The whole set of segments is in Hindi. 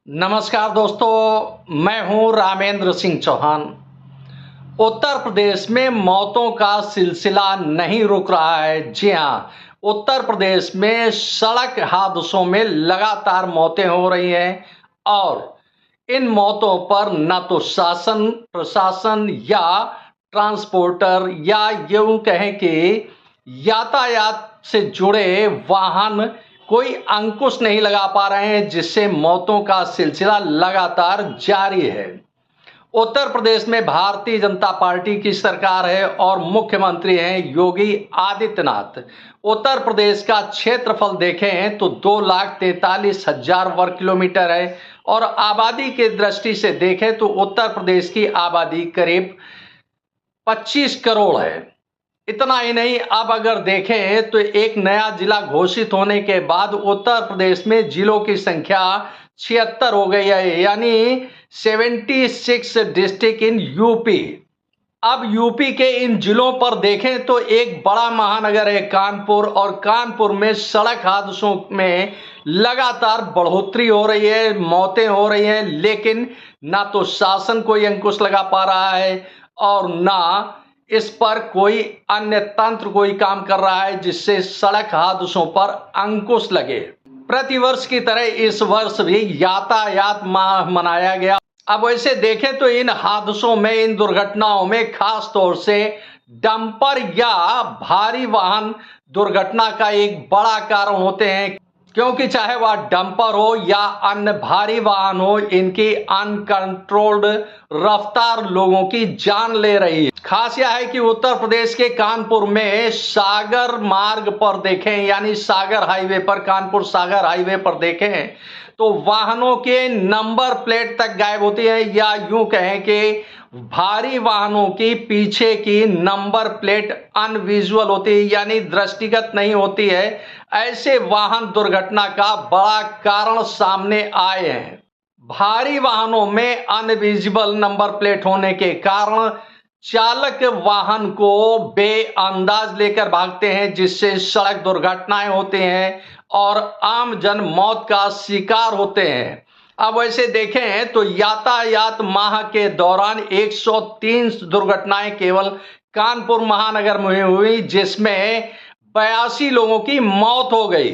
नमस्कार दोस्तों, मैं हूं रामेंद्र सिंह चौहान। उत्तर प्रदेश में मौतों का सिलसिला नहीं रुक रहा है। जी हां, उत्तर प्रदेश में सड़क हादसों में लगातार मौतें हो रही हैं और इन मौतों पर न तो शासन प्रशासन या ट्रांसपोर्टर या यूं कहें कि यातायात से जुड़े वाहन कोई अंकुश नहीं लगा पा रहे हैं, जिससे मौतों का सिलसिला लगातार जारी है। उत्तर प्रदेश में भारतीय जनता पार्टी की सरकार है और मुख्यमंत्री हैं योगी आदित्यनाथ। उत्तर प्रदेश का क्षेत्रफल देखें तो 2,43,000 वर्ग किलोमीटर है और आबादी की दृष्टि से देखें तो उत्तर प्रदेश की आबादी करीब 25 करोड़ है। इतना ही नहीं, अब अगर देखें तो एक नया जिला घोषित होने के बाद उत्तर प्रदेश में जिलों की संख्या 76 हो गई है, यानी 76 डिस्ट्रिक्ट इन यूपी। अब यूपी के इन जिलों पर देखें तो एक बड़ा महानगर है कानपुर, और कानपुर में सड़क हादसों में लगातार बढ़ोतरी हो रही है, मौतें हो रही हैं, लेकिन ना तो शासन कोई अंकुश लगा पा रहा है और ना इस पर कोई अन्य तंत्र कोई काम कर रहा है जिससे सड़क हादसों पर अंकुश लगे। प्रतिवर्ष की तरह इस वर्ष भी यातायात माह मनाया गया। अब वैसे देखें तो इन हादसों में, इन दुर्घटनाओं में खास तौर से डंपर या भारी वाहन दुर्घटना का एक बड़ा कारण होते हैं, क्योंकि चाहे वह डंपर हो या अन्य भारी वाहन हो, इनकी अनकंट्रोल्ड रफ्तार लोगों की जान ले रही है। खास यह है कि उत्तर प्रदेश के कानपुर में सागर मार्ग पर देखें, यानी सागर हाईवे पर, कानपुर सागर हाईवे पर देखें तो वाहनों के नंबर प्लेट तक गायब होती है, या यूं कहें कि भारी वाहनों की पीछे की नंबर प्लेट अनविजुअल होती है, यानी दृष्टिगत नहीं होती है। ऐसे वाहन दुर्घटना का बड़ा कारण सामने आए हैं। भारी वाहनों में अनविजिबल नंबर प्लेट होने के कारण चालक वाहन को बेअंदाज लेकर भागते हैं, जिससे सड़क दुर्घटनाएं होती हैं और आम जन मौत का शिकार होते हैं। अब वैसे देखें तो यातायात माह के दौरान 103 दुर्घटनाएं केवल कानपुर महानगर में हुई, जिसमें 82 लोगों की मौत हो गई।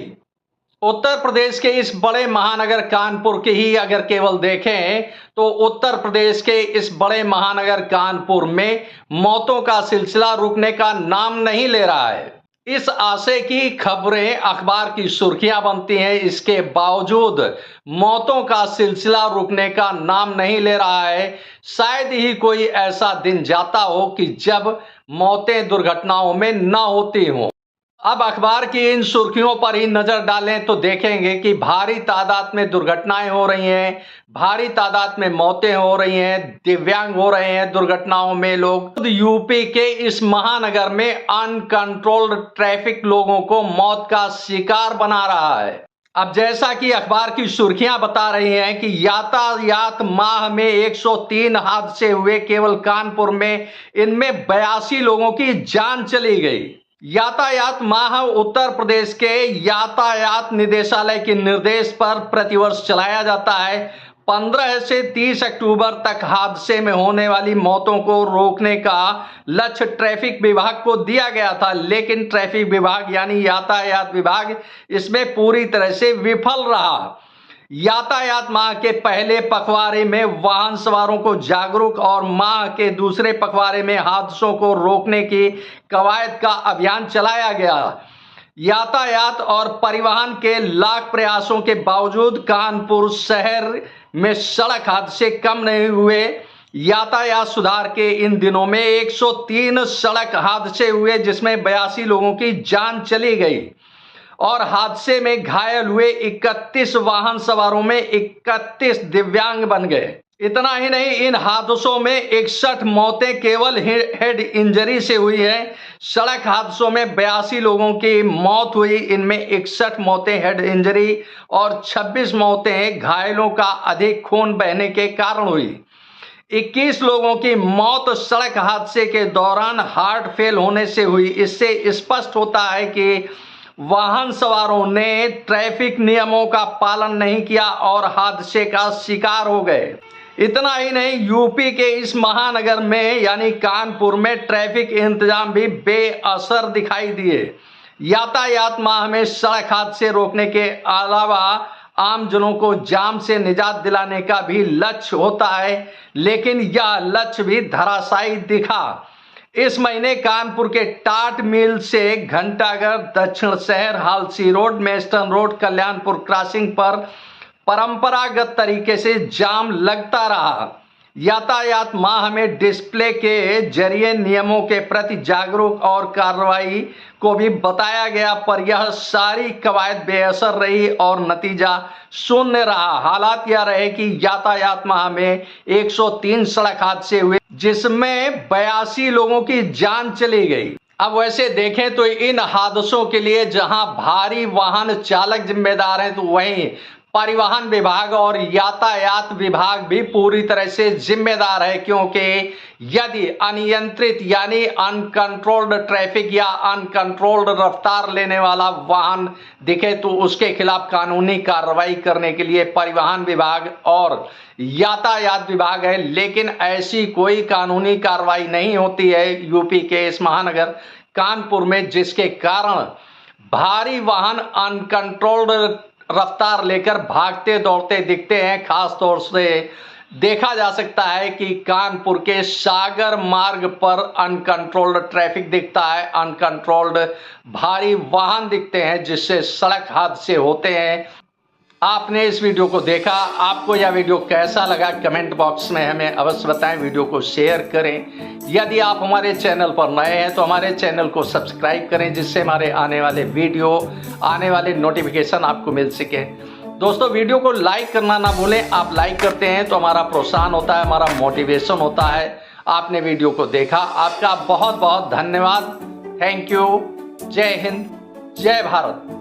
उत्तर प्रदेश के इस बड़े महानगर कानपुर के ही अगर केवल देखें तो उत्तर प्रदेश के इस बड़े महानगर कानपुर में मौतों का सिलसिला रुकने का नाम नहीं ले रहा है। इस आशय की खबरें अखबार की सुर्खियां बनती हैं, इसके बावजूद मौतों का सिलसिला रुकने का नाम नहीं ले रहा है। शायद ही कोई ऐसा दिन जाता हो कि जब मौतें दुर्घटनाओं में न होती हों। अब अखबार की इन सुर्खियों पर ही नजर डालें तो देखेंगे कि भारी तादाद में दुर्घटनाएं हो रही हैं, भारी तादाद में मौतें हो रही हैं, दिव्यांग हो रहे हैं दुर्घटनाओं में लोग। यूपी के इस महानगर में अनकंट्रोल्ड ट्रैफिक लोगों को मौत का शिकार बना रहा है। अब जैसा कि अखबार की सुर्खियां बता रही हैं कि यातायात माह में 103 हादसे हुए केवल कानपुर में, इनमें 82 लोगों की जान चली गई। यातायात माह उत्तर प्रदेश के यातायात निदेशालय के निर्देश पर प्रतिवर्ष चलाया जाता है। 15 से 30 अक्टूबर तक हादसे में होने वाली मौतों को रोकने का लक्ष्य ट्रैफिक विभाग को दिया गया था, लेकिन ट्रैफिक विभाग यानी यातायात विभाग इसमें पूरी तरह से विफल रहा। यातायात माह के पहले पखवाड़े में वाहन सवारों को जागरूक और माह के दूसरे पखवाड़े में हादसों को रोकने की कवायद का अभियान चलाया गया। यातायात और परिवहन के लाख प्रयासों के बावजूद कानपुर शहर में सड़क हादसे कम नहीं हुए। यातायात सुधार के इन दिनों में 103 सड़क हादसे हुए, जिसमें 82 लोगों की जान चली गई और हादसे में घायल हुए 31 वाहन सवारों में 31 दिव्यांग बन गए। इतना ही नहीं, इन हादसों में 61 मौतें केवल हेड इंजरी से हुई हैं। सड़क हादसों में 82 लोगों की मौत हुई, इनमें 61 मौतें हेड इंजरी और 26 मौतें घायलों का अधिक खून बहने के कारण हुई। 21 लोगों की मौत सड़क हादसे के दौरान हार्ट फेल होने से हुई। इससे स्पष्ट होता है कि वाहन सवारों ने ट्रैफिक नियमों का पालन नहीं किया और हादसे का शिकार हो गए। इतना ही नहीं, यूपी के इस महानगर में यानी कानपुर में ट्रैफिक इंतजाम भी बेअसर दिखाई दिए। यातायात माह में सड़क हादसे रोकने के अलावा आमजनों को जाम से निजात दिलाने का भी लक्ष्य होता है, लेकिन यह लक्ष्य भी धराशायी दिखा। इस महीने कानपुर के टाट मिल से घंटाघर, दक्षिण शहर, Halsey road, Meston road, Kalyanpur crossing पर परंपरागत तरीके से जाम लगता रहा। यातायात माह में डिस्प्ले के जरिए नियमों के प्रति जागरूक और कार्रवाई को भी बताया गया, पर यह सारी कवायद बेअसर रही और नतीजा शून्य रहा। हालात यह रहे कि यातायात माह में 103 सड़क हादसे हुए, जिसमें 82 लोगों की जान चली गई। अब वैसे देखें तो इन हादसों के लिए जहां भारी वाहन चालक जिम्मेदार हैं, तो वहीं परिवहन विभाग और यातायात विभाग भी पूरी तरह से जिम्मेदार है, क्योंकि यदि अनियंत्रित यानी अनकंट्रोल्ड ट्रैफिक या अनकंट्रोल्ड रफ्तार लेने वाला वाहन दिखे तो उसके खिलाफ कानूनी कार्रवाई करने के लिए परिवहन विभाग और यातायात विभाग है। लेकिन ऐसी कोई कानूनी कार्रवाई नहीं होती है यूपी के इस महानगर कानपुर में, जिसके कारण भारी वाहन अनकंट्रोल्ड रफ्तार लेकर भागते दौड़ते दिखते हैं। खास तौर से देखा जा सकता है कि कानपुर के सागर मार्ग पर अनकंट्रोल्ड ट्रैफिक दिखता है, अनकंट्रोल्ड भारी वाहन दिखते हैं, जिससे सड़क हादसे होते हैं। आपने इस वीडियो को देखा, आपको यह वीडियो कैसा लगा कमेंट बॉक्स में हमें अवश्य बताएं। वीडियो को शेयर करें। यदि आप हमारे चैनल पर नए हैं तो हमारे चैनल को सब्सक्राइब करें, जिससे हमारे आने वाले वीडियो, आने वाले नोटिफिकेशन आपको मिल सके। दोस्तों, वीडियो को लाइक करना ना भूलें। आप लाइक करते हैं तो हमारा प्रोत्साहन होता है, हमारा मोटिवेशन होता है। आपने वीडियो को देखा, आपका बहुत बहुत धन्यवाद। Thank you. जय हिंद, जय भारत।